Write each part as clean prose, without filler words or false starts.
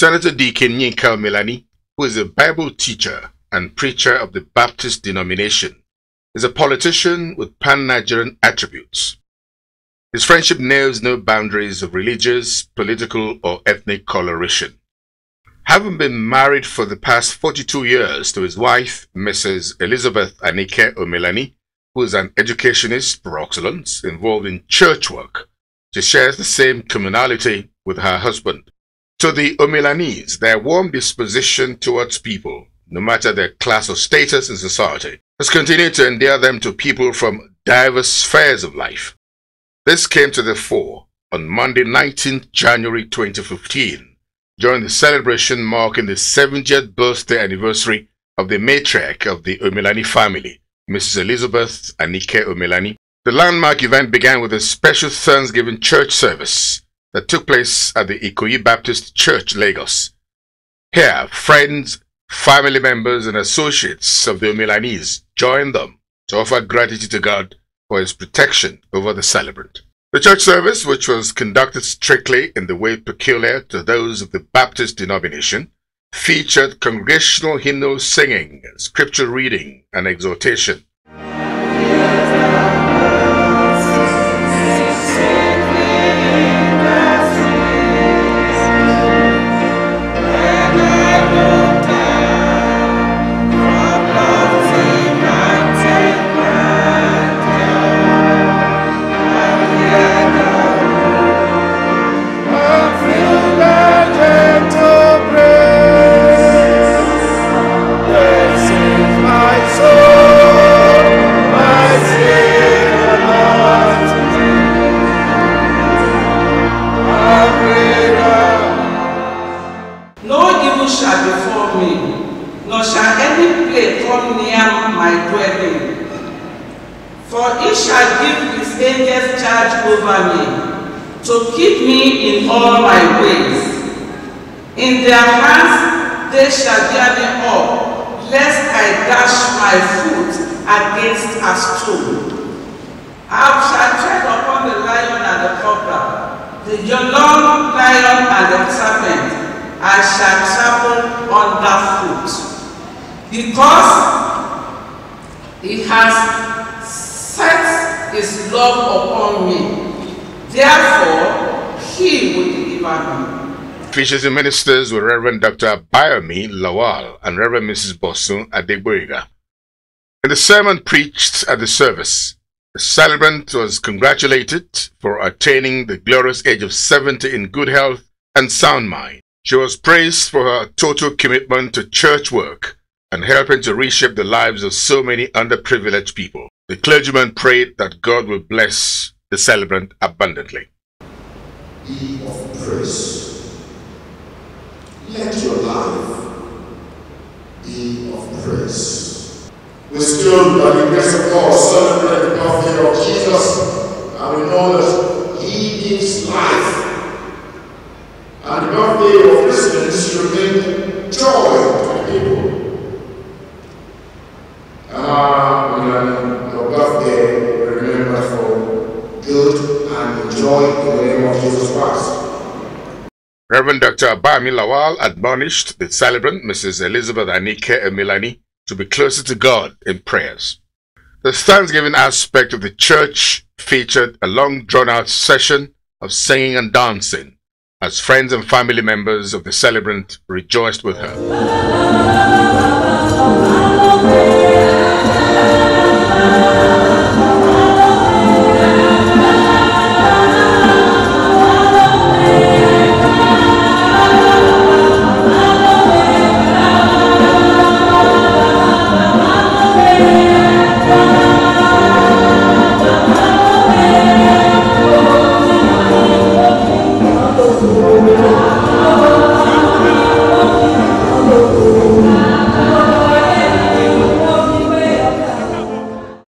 Senator Deacon Anike Omilani, who is a Bible teacher and preacher of the Baptist denomination, is a politician with pan-Nigerian attributes. His friendship knows no boundaries of religious, political, or ethnic coloration. Having been married for the past 42 years to his wife, Mrs. Elizabeth Anike Omilani, who is an educationist par excellence involved in church work, she shares the same commonality with her husband. To the Omilanis, their warm disposition towards people, no matter their class or status in society, has continued to endear them to people from diverse spheres of life. This came to the fore on Monday, 19th January 2015, during the celebration marking the 70th birthday anniversary of the matriarch of the Omilani family, Mrs. Elizabeth Anike Omilani. The landmark event began with a special Thanksgiving church service that took place at the Ikoyi Baptist Church, Lagos. Here, friends, family members, and associates of the Omilanis joined them to offer gratitude to God for his protection over the celebrant. The church service, which was conducted strictly in the way peculiar to those of the Baptist denomination, featured congregational hymnal singing, scripture reading, and exhortation. Nor shall any plague come near my dwelling. For he shall give his angels charge over me, to keep me in all my ways. In their hands they shall bear me up, lest I dash my foot against a stone. I shall tread upon the lion and the cobra, the young lion and the serpent. I shall trample underfoot. Because he has set his love upon me, therefore he will deliver me. Features and ministers were Reverend Dr. Abayomi Lawal and Reverend Mrs. Bosun Adegboyega. In the sermon preached at the service, the celebrant was congratulated for attaining the glorious age of 70 in good health and sound mind. She was praised for her total commitment to church work and helping to reshape the lives of so many underprivileged people. The clergyman prayed that God will bless the celebrant abundantly. Be of praise. Let your life be of praise. We still, by the grace of God, celebrate the birthday of Jesus, and we know that he gives life. And the birthday of Christians should bring joy to the people. Your birthday will remember for good and enjoy in the name of Jesus Christ. Reverend Dr. Abayomi Lawal admonished the celebrant, Mrs. Elizabeth Anike Omilani, to be closer to God in prayers. The Thanksgiving aspect of the church featured a long drawn-out session of singing and dancing, as friends and family members of the celebrant rejoiced with her.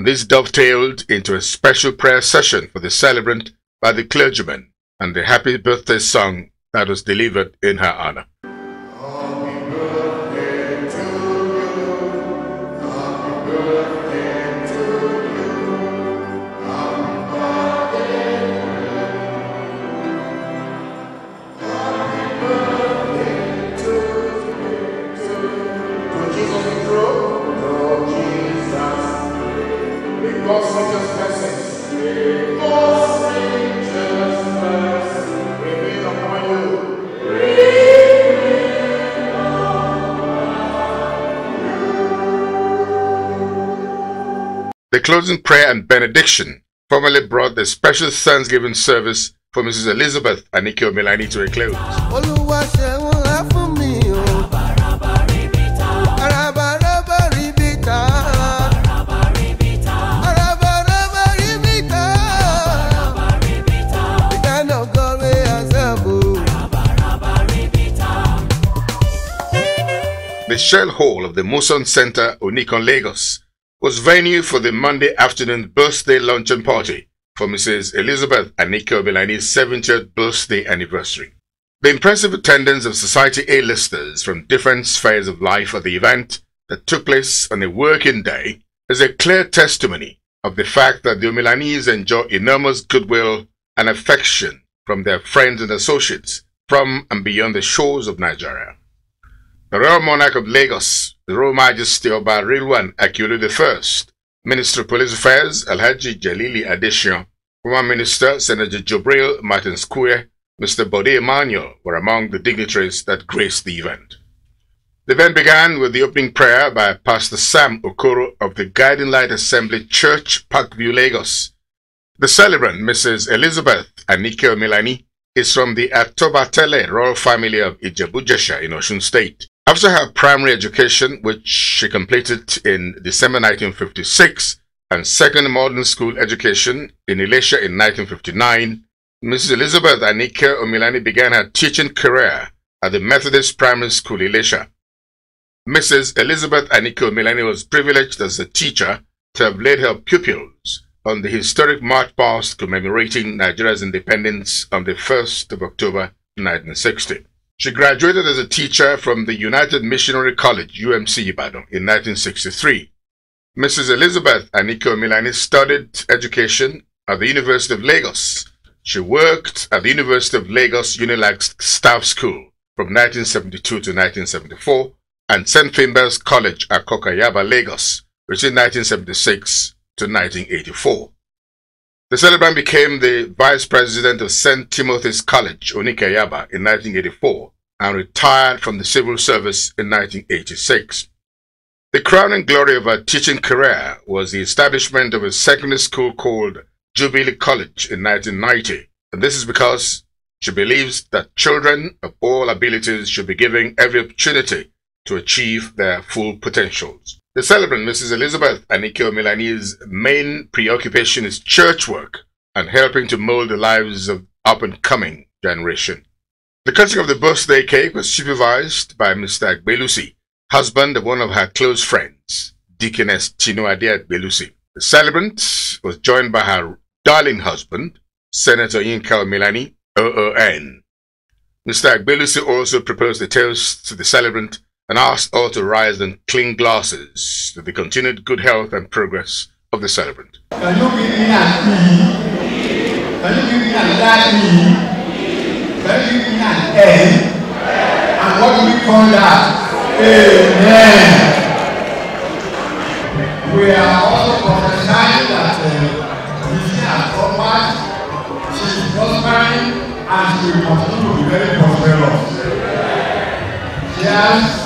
This dovetailed into a special prayer session for the celebrant by the clergyman and the happy birthday song that was delivered in her honor. God's richest blessings. God's richest blessings remain upon you. The closing prayer and benediction formally brought the special Thanksgiving service for Mrs. Elizabeth Anike Omilani to a close. The Shell Hall of the Moson Center, Anike, Lagos, was venue for the Monday afternoon birthday luncheon party for Mrs. Elizabeth Anike Omilani's 70th birthday anniversary. The impressive attendance of society A-listers from different spheres of life at the event that took place on a working day is a clear testimony of the fact that the Omilanis enjoy enormous goodwill and affection from their friends and associates from and beyond the shores of Nigeria. The Royal Monarch of Lagos, the Royal Majesty Oba Rilwan Akiolu I, Minister of Police Affairs Alhaji Jalili Adesion, former Minister Senator Jobril Martins-Kouye, Mr. Bode Emmanuel were among the dignitaries that graced the event. The event began with the opening prayer by Pastor Sam Okoro of the Guiding Light Assembly Church, Parkview, Lagos. The celebrant, Mrs. Elizabeth Anike Omilani, is from the Atobatele royal family of Ijebu-Jesha in Osun State. After her primary education, which she completed in December 1956, and second modern school education in Ilesha in 1959, Mrs. Elizabeth Anike Omilani began her teaching career at the Methodist Primary School, Ilesha. Mrs. Elizabeth Anike Omilani was privileged as a teacher to have led her pupils on the historic march past commemorating Nigeria's independence on the 1st of October 1960. She graduated as a teacher from the United Missionary College, UMC Ibadan, in 1963. Mrs. Elizabeth Anike Omilani studied education at the University of Lagos. She worked at the University of Lagos Unilag Staff School from 1972 to 1974 and St. Finbarr's College at Yaba, Lagos, between 1976 to 1984. The celebrant became the Vice President of St. Timothy's College, Yaba, in 1984 and retired from the civil service in 1986. The crowning glory of her teaching career was the establishment of a secondary school called Jubilee College in 1990, and this is because she believes that children of all abilities should be given every opportunity to achieve their full potentials. The celebrant, Mrs. Elizabeth Anike Omilani's main preoccupation is church work and helping to mold the lives of up-and-coming generation. The cutting of the birthday cake was supervised by Mr. Agbelusi, husband of one of her close friends, Deaconess Chinuade Agbelusi. The celebrant was joined by her darling husband, Senator Yinka Omilani, OON. Mr. Agbelusi also proposed a toast to the celebrant and asked all to rise and cling glasses to the continued good health and progress of the celebrant. Can you give me an E? Can you give me an E? Can you give me an N? And what do we call that? Amen. We are also prophesying that she has prospered, she is prospering, and she will continue to be very prosperous. Yes.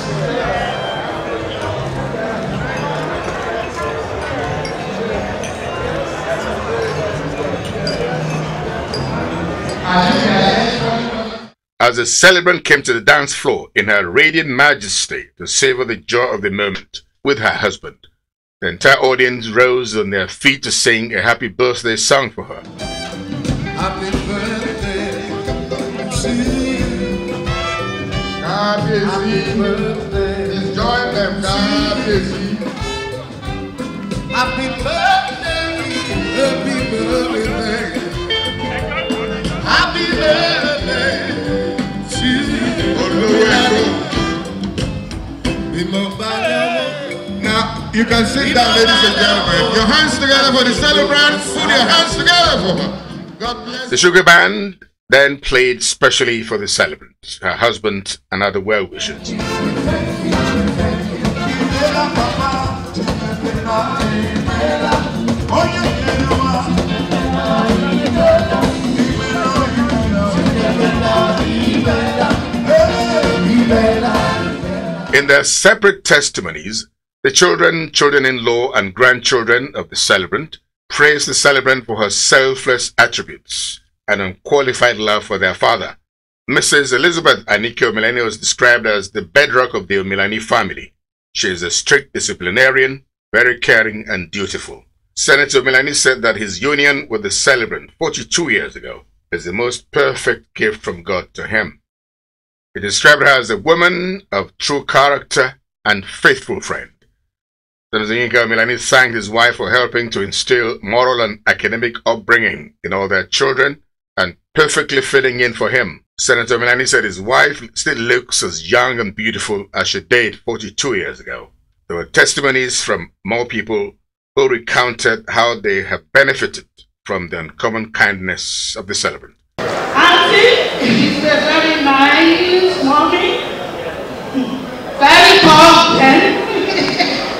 As the celebrant came to the dance floor in her radiant majesty to savor the joy of the moment with her husband, the entire audience rose on their feet to sing a happy birthday song for her. Happy birthday to you. Happy birthday. Enjoy them, happy birthday. Happy birthday. Happy birthday to you. Now you can sit down, ladies and gentlemen. Your hands together for the celebrant. Put your hands together for her. God bless. The sugar band then played specially for the celebrant, her husband, and other well-wishers. In their separate testimonies, the children, children-in-law, and grandchildren of the celebrant praised the celebrant for her selfless attributes and unqualified love for their father. Mrs. Elizabeth Anike Omilani was described as the bedrock of the Omilani family. She is a strict disciplinarian, very caring and dutiful. Senator Omilani said that his union with the celebrant 42 years ago is the most perfect gift from God to him. He described her as a woman of true character and faithful friend. Senator Anike Omilani thanked his wife for helping to instill moral and academic upbringing in all their children and perfectly fitting in for him. Senator Omilani said his wife still looks as young and beautiful as she did 42 years ago. There were testimonies from more people who recounted how they have benefited from the uncommon kindness of the celebrant. Auntie is a very nice mommy, very confident.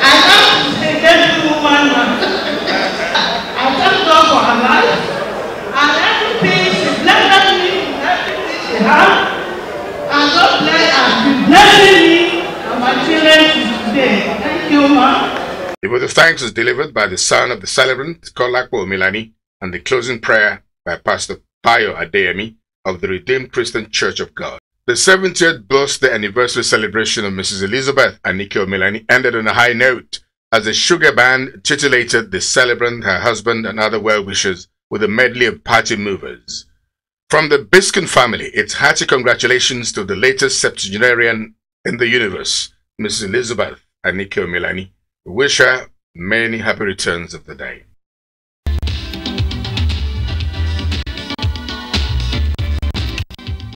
I love the gentlewoman. I thank God for her life and everything she blessed me, everything she has. And God bless her, blessing me and my children today. Thank you, ma. The vote of thanks was delivered by the son of the celebrant, Kolakpo Omilani, and the closing prayer by Pastor Payo Adeyemi of the Redeemed Christian Church of God. The 70th birthday anniversary celebration of Mrs. Elizabeth Anike Omilani ended on a high note as the sugar band titillated the celebrant, her husband, and other well-wishers with a medley of party movers. From the Biskin family, it's hearty congratulations to the latest septuagenarian in the universe, Mrs. Elizabeth Anike Omilani. We wish her many happy returns of the day.